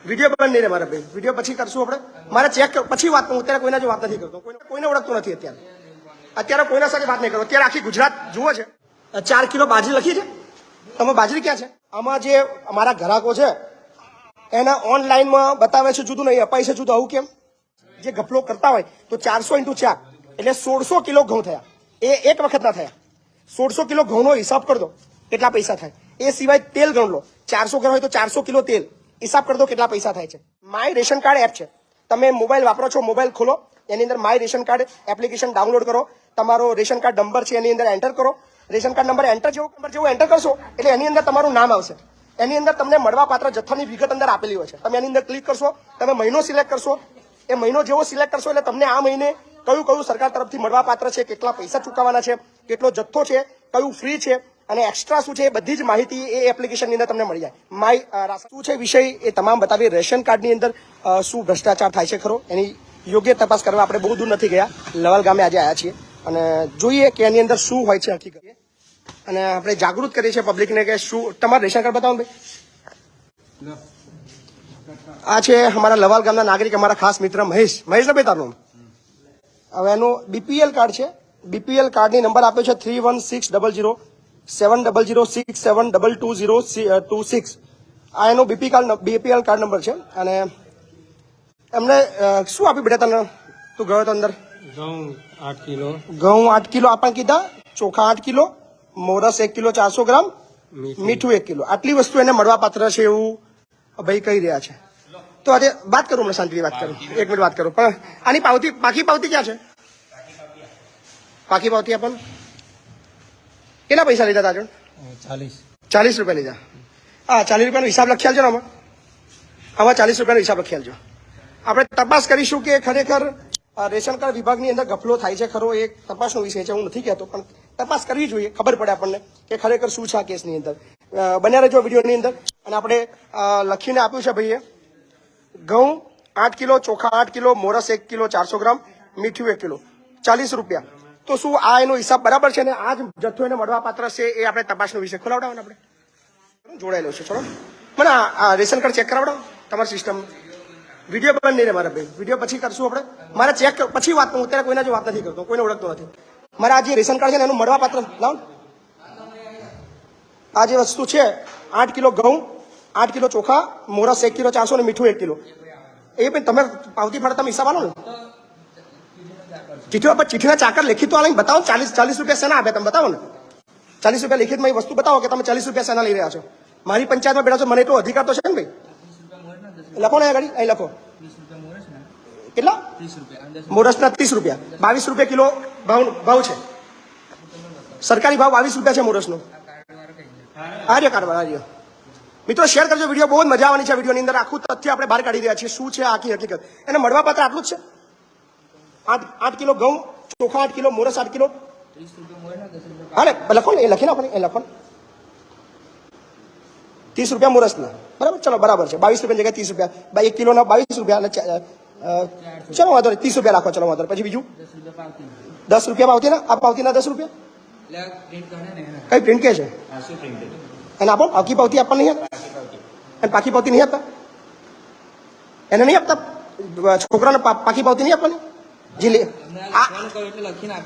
Video બંધ નહીં રે મારા ભાઈ, વિડીયો પછી કરશું આપણે. મારે ચેક પછી વાત કરું, અત્યારે કોઈના જો વાત નથી કરતો, કોઈને ઓળખતો નથી અત્યારે કોઈના સાથે વાત નહીં કરો. અત્યારે આખી ગુજરાત જુઓ છે. 4 કિલો બાજરી લખી છે. તમે બાજરી ક્યાં છે? આમાં જે અમારા ગ્રાહકો છે એના ઓનલાઈનમાં બતાવે છે જુદું, નહીં અપાય છે જુદું. આવું કેમ? જે ગફલો કરતા હોય તો 400 × 4 એટલે 1600 કિલો ઘઉં થયા. એ એક વખત ના થયા. 1600 કિલો ઘઉંનો હિસાબ કરી દો કેટલા પૈસા થાય. એ સિવાય તેલ ગણ લો. 400 ગ્રામ હોય તો 400 કિલો તેલ. હિસાબ કરી દો કેટલા પૈસા થાય છે. માય રેશન કાર્ડ એપ છે. તમે મોબાઈલ વાપરો છો, મોબાઈલ ખોલો, એની અંદર my ration card application download કરો. તમારો રેશન કાર્ડ નંબર છે એની અંદર એન્ટર કરો. રેશન કાર્ડ નંબર જેવું એન્ટર કરશો એટલે એની અંદર તમારું નામ આવશે. એની અંદર તમને મળવાપાત્ર જથ્થાની વિગત અંદર આપેલી હોય છે. તમે એની અંદર ક્લિક કરશો, તમે મહિનો સિલેક્ટ કરશો. એ મહિનો જેવો સિલેક્ટ કરશો એટલે તમને આ મહિને કયું સરકાર તરફથી મળવાપાત્ર છે, કેટલા પૈસા ચૂકવવાના છે, કેટલો જથ્થો છે, કયું ફ્રી છે અને એક્સ્ટ્રા શું છે, એ બધી જ માહિતી એ એપ્લિકેશનની અંદર તમને મળી જાય. માય શું છે વિષય એ તમામ બતાવી. રેશન કાર્ડની અંદર શું ભ્રષ્ટાચાર થાય છે ખરો, એની યોગ્ય તપાસ કરવા આપણે બહુ દૂર નથી ગયા, લવાલ ગામે આજે આવ્યા છીએ અને જોઈએ કે એની અંદર શું હોય છે હકીકત. અને આપણે જાગૃત કરીએ છીએ પબ્લિકને કે શું. તમારું રેશન કાર્ડ બતાવો ભાઈ. આ છે અમારા લવાલ ગામના નાગરિક, અમારા ખાસ મિત્ર મહેશ. મહેશ ને ભાઈ તારું હવે એનું બીપીએલ કાર્ડ છે. બીપીએલ કાર્ડની નંબર આપ્યો છે 3160070067222026. આ એનો બીપીએલ કાર્ડ નંબર છે. અને એમને શું આપ્યું બેટા તને? તું ગયો તો અંદર? ઘઉં 8 કિલો. ઘઉં 8 કિલો આપણે કીધા, ચોખા 8 કિલો, મોરસ 1 કિલો 400 ગ્રામ, મીઠું 1 કિલો. આટલી વસ્તુ એને મળવા પાત્ર છે એવું ભાઈ કહી રહ્યા છે. તો આજે વાત કરું, હમણાં શાંતિથી વાત કરું, 1 મિનિટ વાત કરું. પણ આની પાવતી, પાકી પાવતી ક્યાં છે? પાકી પાવતી આપણને કેટલા પૈસા લીધા હતા? 40 રૂપિયા લીધા. હા, 40 રૂપિયાનો હિસાબ લખ્યાલ છે ને આમાં 40 રૂપિયાનો હિસાબ લખ્યાલ છે. આપણે તપાસ કરીશું કે ખરેખર રેશન કાર્ડ વિભાગની અંદર ગફલો થાય છે ખરો. એ તપાસનો વિષય છે, હું નથી કહેતો, પણ તપાસ કરવી જોઈએ, ખબર પડે આપણને કે ખરેખર શું છે આ કેસની અંદર. બન્યા રહેજો વિડીયોની અંદર. અને આપણે લખીને આપ્યું છે ભાઈએ, ઘઉં 8 કિલો, ચોખા 8 કિલો, મોરસ 1 કિલો 400 ગ્રામ, મીઠું 1 કિલો, 40 રૂપિયા. તો શું આ એનો હિસાબ બરાબર છે ને આ જ જથ્થો એને મળવા પાત્ર છે? એ આપણે તપાસનો વિષય ખોલાવડાવો ને. આપણે જોડાયેલો છે. ચલો મને આ રેશન કાર્ડ ચેક કરાવડાવો તમારી સિસ્ટમ. વિડીયો બંધ નહીં રે મારા ભાઈ, વિડીયો પછી કરશું આપણે. મારે ચેક પછી વાત કરું, અત્યારે કોઈના જો વાત નથી કરતો, કોઈને ઓળખતો નથી. મારે આ જે રેશન કાર્ડ છે ને એનું મળવા પાત્ર લાવો. આ જે વસ્તુ છે 8 કિલો ઘઉં, 8 કિલો ચોખા, મોરસ 1 કિલો 400 ને મીઠું 1 કિલો. એ પણ તમે પાવતી ફાળો તમે હિસાબ આલો ને. ચીઠીના ચાકર લેખિત આલીને બતાવો. 40 રૂપિયા શેના આપ્યા તમે બતાવો ને. 40 રૂપિયા લેખિતમાં એ વસ્તુ બતાવો કે તમે 40 રૂપિયા શેના લઈ રહ્યા છો. મારી પંચાયતમાં બેઠા છો, મને એટલો અધિકાર તો છે ને ભાઈ. લખો ને ગાડી અહીં લખો. કેટલા? મોરસના 30 રૂપિયા. 22 રૂપિયા કિલો ભાવ છે. સરકારી ભાવ 22 રૂપિયા છે મોરસનો. આર્ય કાર્ડ આર્ય. મિત્રો શેર કરજો વિડીયો, બહુ જ મજા આવવાની છે. વિડીયોની અંદર આખું તથ્ય આપણે બહાર કાઢી રહ્યા છીએ. શું છે આખી હકીકત. એને મળવા પાત્ર આટલું જ છે. 8 કિલો ઘઉં, ચોખા 8 કિલો, મોરસ 8 કિલો. હા લખો ને, એ લખી નાખો ને, એ લખો ને. 30 રૂપિયા મોરસના, બરાબર. ચલો બરાબર છે. 22 રૂપિયા જગ્યાએ 30 રૂપિયા. 1 કિલોના 22 રૂપિયા. ચલો વાંધો નહીં, 30 રૂપિયા રાખો. ચલો વાંધો નહીં. પછી બીજું 10 રૂપિયા પાવતી ના. આ પાવતીના 10 રૂપિયા કઈ પ્રિન્ટ કે છે એને આપો. આખી પાવતી આપવા નહીં આપતા અને પાકી પાવતી નહીં આપતા. એને નહીં આપતા છોકરાને પાકી પાવતી નહીં આપવાની.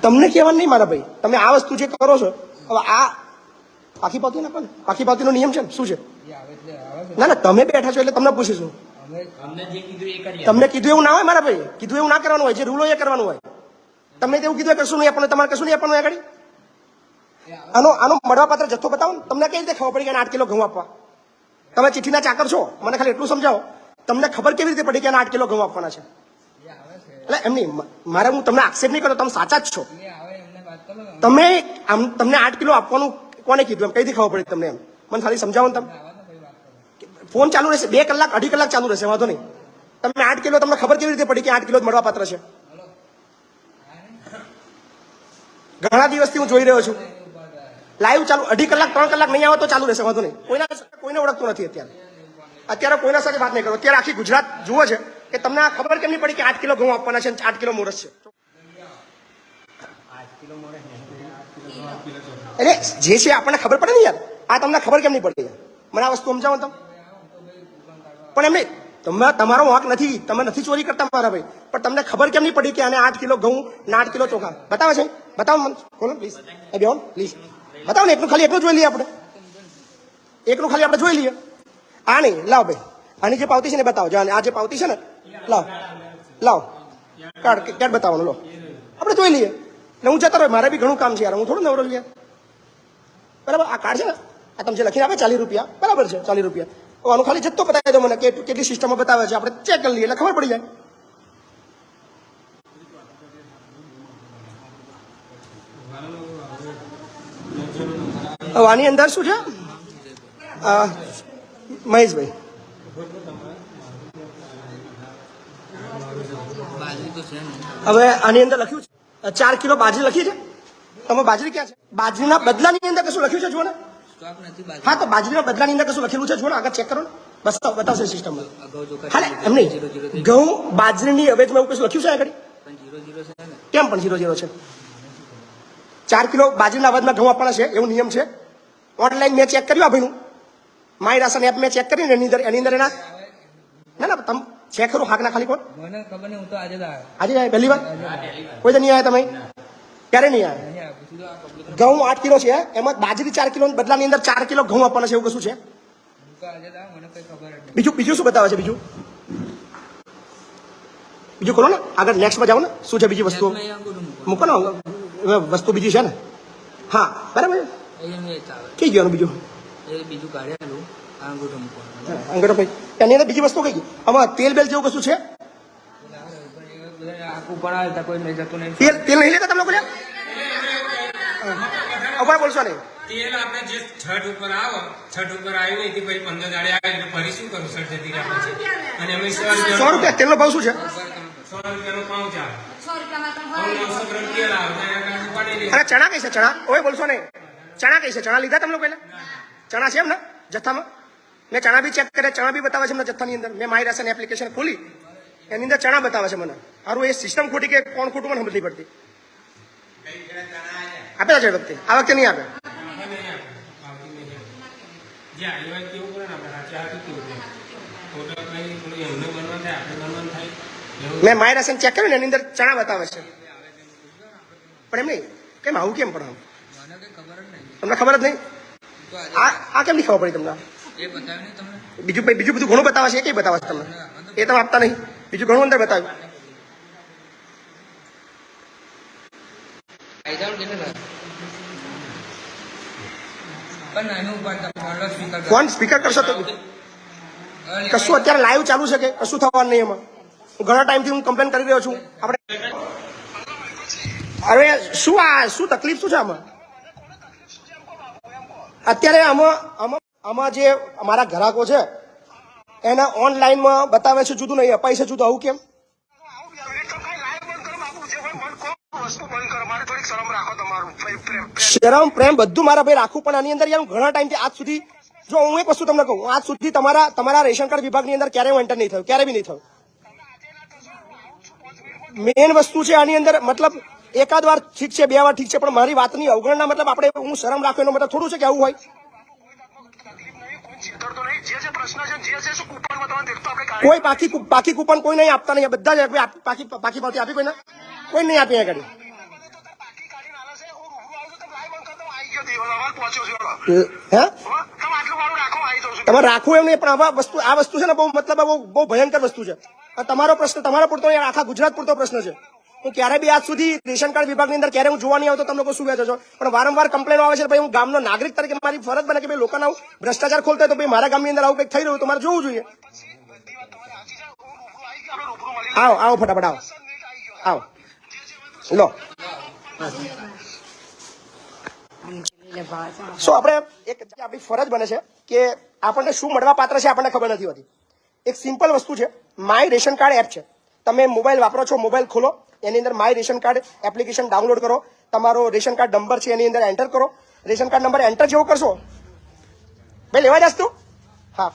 તમને કહેવાનું નહીં મારા ભાઈ. તમે આ વસ્તુ જે કરો છો, હવે આ પાકી પાવતી ના આપવાની. પાકી પાવતીનો નિયમ છે ને શું છે? ના તમે બેઠા છો એટલે તમને પૂછીશું. તમને કીધું એવું ના હોય મારા ભાઈ. કીધું એવું ના કરવાનું હોય. જે રૂલ હોય એ કરવાનું હોય. તમને એવું કીધું કશું નહીં આપવાનું, તમારે કશું નહીં આપવાનું આગળ. આનો મળવા પાત્ર જથ્થો બતાવો ને. તમને કઈ રીતે ખબર પડી કે 8 કિલો ઘઉં આપવા? તમે ચિઠ્ઠીના ચાકર છો, મને ખાલી એટલું સમજાવો. તમને ખબર કેવી રીતે પડી કે 8 કિલો ઘઉં આપવાના છે? એટલે એમ નહીં, મારે હું તમને આક્ષેપ નહીં કરતો, તમે સાચા જ છો. તમે તમને 8 કિલો આપવાનું કોને કીધું? એમ કઈથી ખબર પડી તમને? એમ મને ખાલી સમજાવો ને. તમે ફોન ચાલુ રહેશે 2 કલાક 2.5 કલાક ચાલુ રહેશે, વાંધો નહીં. તમે 8 કિલો તમને ખબર કેવી રીતે પડી કે 8 કિલો જ મળવા પાત્ર છે? ઘણા દિવસથી હું જોઈ રહ્યો છું લાઈવ ચાલુ. 2.5 કલાક 3 કલાક નહીં આવે તો ચાલુ રહેશે, વાંધો નહીં. કોઈને ઓળખતો નથી અત્યારે કોઈના સાથે વાત નહીં કરો. અત્યારે આખી ગુજરાત જુઓ છે કે તમને આ ખબર કેમ નહીં પડી કે 8 કિલો ઘઉં આપવાના છે, 8 કિલો મોરસ છે. એટલે જે છે આપણને ખબર પડે ને યાર. આ તમને ખબર કેમ નહીં પડી? મને આ વસ્તુ સમજાવો તમે. પણ એમ નહીં, તમે તમારો વાંક નથી, તમે નથી ચોરી કરતા મારા ભાઈ, પણ તમને ખબર કેમ નહીં પડી કે આને 8 કિલો ઘઉં ને 8 કિલો ચોખા બતાવે છે? બતાવો મને, ખોલો પ્લીઝ, એ બેહો પ્લીઝ, બતાવો ને. એકલું ખાલી એટલું જોઈ લઈએ આપણે, એકલું ખાલી આપણે જોઈ લઈએ. આ નહીં, લાવ ભાઈ, આની જે પાવતી છે ને બતાવો. આ જે પાવતી છે ને, લાવ લાવ, કાર્ડ ક્યાં બતાવવાનું, લો આપણે જોઈ લઈએ. એટલે હું જતો રહ્યો, મારે બી ઘણું કામ છે યાર, હું થોડું નવરો છું યાર. બરાબર, આ કાર્ડ છે ને, આ તમે જે લખીને આપે 40 રૂપિયા, બરાબર છે 40 રૂપિયા. આનું ખાલી જથ્થો બતાવી દો મને કે કેટલી સિસ્ટમમાં બતાવે છે, આપણે ચેક કરી લઈએ એટલે ખબર પડી જાય. હવે આની અંદર શું છે મહેશભાઈ? હવે આની અંદર લખ્યું છે 4 કિલો બાજરી લખી છે. તમે બાજરી ક્યાં છે? બાજરીના બદલાની અંદર કશું લખ્યું છે જુઓ ને. હા, તો બાજરીના બદલાની અંદર કશું લખેલું છે જુઓ ને, આગળ ચેક કરો ને, બસ બતાવશે સિસ્ટમમાં. હા, એમ નહીં, ઘઉં બાજરીની અવેજમાં એવું કશું લખ્યું છે આગળ? કેમ પણ 0-0 છે? 4 કિલો બાજરીના અવેજમાં ઘઉં આપવાના છે એવું નિયમ છે. ઓનલાઈન મેં ચેક કર્યું આ ભાઈનું, માય રાશન એપ મેં ચેક કરી, એની અંદર એના ના તમે ચેક કરો. હાક ના ખાલી કોણ મને ખબર નહીં, હું તો આજે જ આવ્યો. આજે આવ્યા પહેલી વાર? કોઈ તો નહીં આવ્યા તમે? ક્યારે નહીં આવ્યા? ઘઉં 8 કિલો છે, એમાં બાજરી 4 કિલો બદલાની અંદર 4 કિલો ઘઉં આપવાના છે એવું કશું છે? હું તો આજે જ આવ્યો, મને કઈ ખબર જ નહીં. બીજું શું બતાવે છે? બીજું ખોલો ને, આગળ નેક્સ્ટમાં જાઓ ને, શું છે બીજી વસ્તુ? મૂકો ને, વસ્તુ બીજી છે ને. હા, બરાબર. કઈ ગયું બીજું? બીજું કાઢેલું અંગૂઠો મૂકવાનું. અંગૂઠો ભાઈ, એની અંદર બીજી વસ્તુ કઈ ગઈ? આમાં તેલ બેલ જેવું કશું છે? આખું પણ આવતા કોઈ લઈ જતું નહીં. તેલ નહીં લેતા તમે લોકો? અભાર બોલશો નહીં. તેલ આપણે જે છઠ ઉપર આવો, છઠ ઉપર આવ્યું નહીં પછી 15 દાડે આવે એટલે ફરી શું કરું? છઠ જતી રહ્યા પછી અને અમે 100 રૂપિયા તેલનો ભાવ શું છે? 100 રૂપિયાનો પાઉચ આવે, 900 ગ્રામ તેલ આવે, એના કારણે પાડી દે. અને ચણા કઈ છે? ચણા ઓય બોલશો નહીં. ચણા કઈ છે? ચણા લીધા તમે લોકો? ચણા છે એમ ને જથ્થામાં? મેં ચણા બી ચેક કર્યા, ચણા બી બતાવે છે મને જથ્થાની અંદર. મેં માય રાશન એપ્લિકેશન ખોલી, એની અંદર ચણા બતાવે છે મને. સારું, એ સિસ્ટમ ખોટી કે કોણ ખોટું મને સમજ નહીં પડતી. આપેલા છે વખતે, આ વખતે નહીં આપે. મેં માય રાશન ચેક કર્યું ને એની અંદર ચણા બતાવે છે, પણ એમ નહીં કેમ આવું કેમ? પણ મને કઈ ખબર જ નહીં. તમને ખબર જ નહીં? આ કેમ નહીં ખબર પડી તમને? એ બતાવ્યું નહીં તમને? બીજું બધું ઘણું બતાવે છે, એ કઈ બતાવે છે તમને? એ તમે આપતા નહીં. બીજું ઘણું અંદર બતાવ્યું. પણ નાનું ઉપાડતા ફોન સ્પીકર કરશો તો કશું અત્યારે લાઈવ ચાલુ છે કે કશું થવાનું નહીં એમાં. હું ઘણા ટાઈમથી હું કમ્પ્લેન કરી રહ્યો છું. આપણે અરે શું તકલીફ શું છે આમાં? અત્યારે આમાં જે અમારા ગ્રાહકો છે એના ઓનલાઈનમાં બતાવે છે જુદું, નહીં અપાય છે જુદું. આવું કેમ? શરમ પ્રેમ બધું મારા ભાઈ રાખું, પણ આની અંદર યાર ઘણા ટાઈમથી આજ સુધી, જો હું એક વસ્તુ તમને કહું, આજ સુધી તમારા રેશન કાર્ડ વિભાગની અંદર ક્યારેય એન્ટર નહીં થયું, ક્યારે બી નહીં થયું. મેઇન વસ્તુ છે આની અંદર, મતલબ એકાદ વાર ઠીક છે, 2 વાર ઠીક છે, પણ મારી વાતની અવગણના, મતલબ આપણે હું શરમ રાખું એનો મતલબ થોડું છે કે આવું હોય. કોઈ પાકી કૂપન કોઈ નહીં આપતા, નહીં બધા જ પાકી પાવતી આપી કોઈને? કોઈ નહીં આપી આગળ. તમારે રાખવું એમ નહીં, પણ આ વસ્તુ છે ને બહુ, મતલબ બહુ ભયંકર વસ્તુ છે. તમારો પ્રશ્ન તમારો પૂરતો, આખા ગુજરાત પૂરતો પ્રશ્ન છે. હું ક્યારે બી આજ સુધી રેશન કાર્ડ વિભાગની અંદર ક્યારે હું જોવા નહીં આવતો, તમે લોકો શું કહેતો છો, પણ વારંવાર કમ્પ્લેનો આવે છે. ભાઈ હું ગામનો નાગરિક તરીકે મારી ફરજ બને કે ભાઈ લોકોના ભ્રષ્ટાચાર ખોલતા હોય તો ભાઈ મારા ગામની અંદર આવું કંઈક થઈ રહ્યું તો મારે જોવું જોઈએ. આવો ફટાફટ આવો લો. આપણે એક આપણી ફરજ બને છે કે આપણને શું મળવા પાત્ર છે આપણને ખબર નથી હોતી. એક સિમ્પલ વસ્તુ છે, માય રેશન કાર્ડ એપ છે. તમે મોબાઈલ વાપરો છો, મોબાઈલ ખોલો, એની અંદર my ration card application download કરો, તમારો રેશન કાર્ડ નંબર છે એની અંદર એન્ટર કરો. રેશન કાર્ડ નંબર એન્ટર જેવો કરશો, ભાઈ લેવા જશ તું, હા,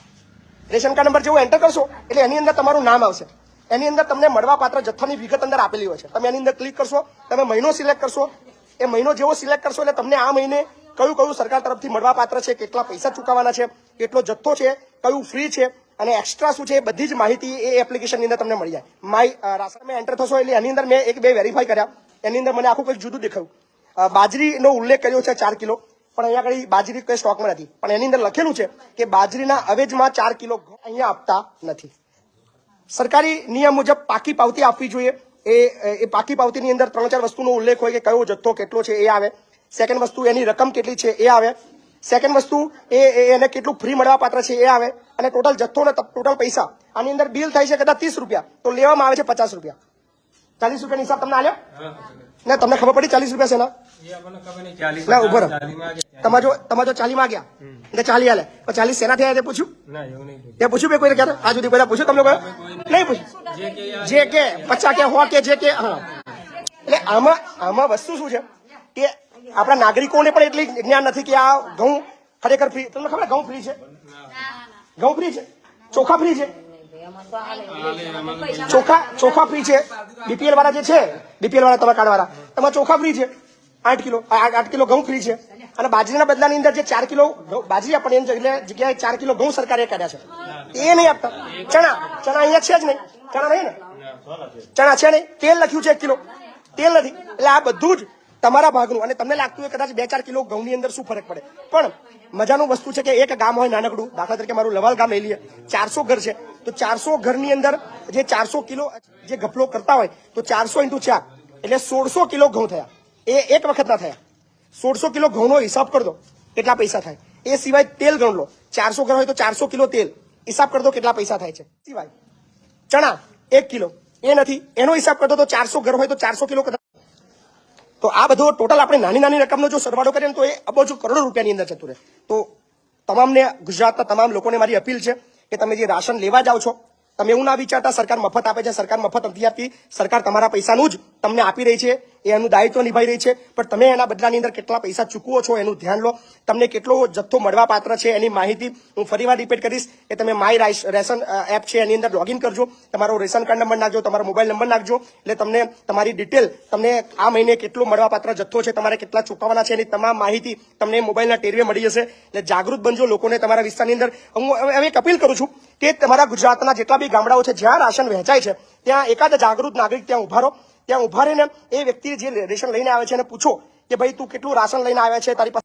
રેશન કાર્ડ નંબર જેવો એન્ટર કરશો એટલે એની અંદર તમારું નામ આવશે. એની અંદર તમને મળવા પાત્ર જથ્થાની વિગત અંદર આપેલી હોય છે. તમે એની અંદર ક્લિક કરશો, તમે મહિનો સિલેક્ટ કરશો, એ મહિનો જેવો સિલેક્ટ કરશો એટલે તમને આ મહિને કયું સરકાર તરફથી મળવા પાત્ર છે, કેટલા પૈસા ચૂકવવાના છે, કેટલો જથ્થો છે, કયું ફ્રી છે, અને એક્સ્ટ્રા શું છે એ બધી જ માહિતી એ એપ્લિકેશનની અંદર તમને મળી જાય. માય રાશન મેં એન્ટર થશો એટલે એની અંદર મેં એક બે વેરીફાઈ કર્યા, એની અંદર મને આખું કંઈક જુદું દેખાયું. બાજરીનો ઉલ્લેખ કર્યો છે 4 કિલો, પણ અહીંયા આગળ બાજરી કોઈ સ્ટોકમાં નથી, પણ એની અંદર લખેલું છે કે બાજરીના અવેજમાં 4 કિલો ઘઉં અહીંયા આપતા નથી. સરકારી નિયમ મુજબ પાકી પાવતી આપવી જોઈએ. એ પાકી પાવતીની અંદર 3-4 વસ્તુનો ઉલ્લેખ હોય કે કયો જથ્થો કેટલો છે એ આવે. સેકન્ડ વસ્તુ એની રકમ કેટલી છે એ આવે. સેકન્ડ વસ્તુ એને કેટલું ફ્રી મળવા પાત્ર છે એ આવે. અને ટોટલ જથ્થો ને ટોટલ પૈસા આની અંદર બિલ થાય છે કદાચ 30 રૂપિયા, તો લેવામાં આવે છે 50 રૂપિયા. 40 રૂપિયાનો હિસાબ તમને આલ્યો ને? તમને ખબર પડી 40 રૂપિયા છે ના? એ આપણને ખબર નહીં. 40 ના ઉભો રહો. 40 માં ગયા. તમારે જો 40 માં ગયા એટલે 40 આલે, પણ 40 શેનાથી આવ્યા તે પૂછ્યું? ના એવું નહીં પૂછ્યું. તે પૂછ્યું કોઈ ક્યારે આજ સુધી કોઈ પૂછ્યું તમને? કોઈ નહીં પૂછ્યું. જે કે 50 કે 100 કે જે કે હા. એટલે આમાં વસ્તુ શું છે કે આપણા નાગરિકોને પણ એટલી જ્ઞાન નથી કે આ ઘઉં ખરેખર ફ્રી. તમને ખબર ઘઉં ફ્રી છે? ઘઉં ફ્રી છે, ચોખા ફ્રી છે, ચોખા ફ્રી છે. બીપીએલ વાળા જે છે, બીપીએલ વાળા તમારા કાર્ડ વાળા, તમારા ચોખા ફ્રી છે. 8 કિલો ઘઉં ફ્રી છે. અને બાજરીના બદલાની અંદર જે 4 કિલો બાજરી આપણે એની જગ્યાએ 4 કિલો ઘઉં સરકારે કાઢ્યા છે એ નહીં આપતા. ચણા અહીંયા છે જ નહીં. ચણા નહીં ને? ચણા છે નહીં. તેલ લખ્યું છે 1 કિલો, તેલ નથી. એટલે આ બધું જ તમારા ભાગનું. અને તમને લાગતું હોય કદાચ 2-4 કિલો ઘઉંની અંદર શું ફરક પડે, પણ મજાનું વસ્તુ છે કે એક ગામ હોય નાનકડું, દાખલા તરીકે મારું લવાલ ગામ લઈ લઈએ, 400 ઘર છે, તો 400 ઘરની અંદર જે 400 કિલો જે ગફલો કરતા હોય તો 400 × 4 એટલે 1600 કિલો ઘઉં થયા. એ એક વખત ના થયા. 1600 કિલો ઘઉંનો હિસાબ કરી દો કેટલા પૈસા થાય. એ સિવાય તેલ ગણ લો, 400 ઘર હોય તો 400 કિલો તેલ, હિસાબ કરી દો કેટલા પૈસા થાય છે. સિવાય ચણા 1 કિલો એ નથી, એનો હિસાબ કરતો તો 400 ઘર હોય તો 400 કિલો. તો આ બધો ટોટલ આપણે નાની રકમનો જો સરવાળો કરીએ તો એ અબજો કરોડો રૂપિયાની અંદર જતું રહે. તો તમામને, ગુજરાતના તમામ લોકોને મારી અપીલ છે કે તમે જે રાશન લેવા જાઓ છો, તમે એવું ના વિચારતા સરકાર મફત આપે છે. સરકાર મફત નથી આપતી. સરકાર તમારા પૈસાનું જ તમને આપી રહી છે, એનું દાયિત્વ નિભાઈ રહી છે. પણ તમે એના બદલાની અંદર કેટલા પૈસા ચૂકવો છો એનું ધ્યાન લો. તમને કેટલો જથ્થો મળવા પાત્ર છે એની માહિતી હું ફરીવાર રિપીટ કરીશ કે તમે માય રેશન એપ છે એની અંદર લોગિન કરજો, તમારો રેશન કાર્ડ નંબર નાખજો, તમારો મોબાઈલ નંબર નાખજો, એટલે તમને તમારી ડિટેલ, તમને આ મહિને કેટલો મળવા પાત્ર જથ્થો છે, તમારે કેટલા ચૂકવવાના છે એની તમામ માહિતી તમને મોબાઈલના ટેરવે મળી જશે. એટલે જાગૃત બનજો. લોકોને તમારા વિસ્તારની અંદર હું હવે એક અપીલ કરું છું કે તમારા ગુજરાતના જેટલા બી ગામડાઓ છે જ્યાં રાશન વહેંચાય છે ત્યાં એકાદ જાગૃત નાગરિક ત્યાં ઉભા રહો. ત્યાં ઉભા રહીને એ વ્યક્તિ જે રેશન લઈને આવે છે એને પૂછો કે ભાઈ તું કેટલું રાશન લઈને આવ્યા છે, તારી પાસે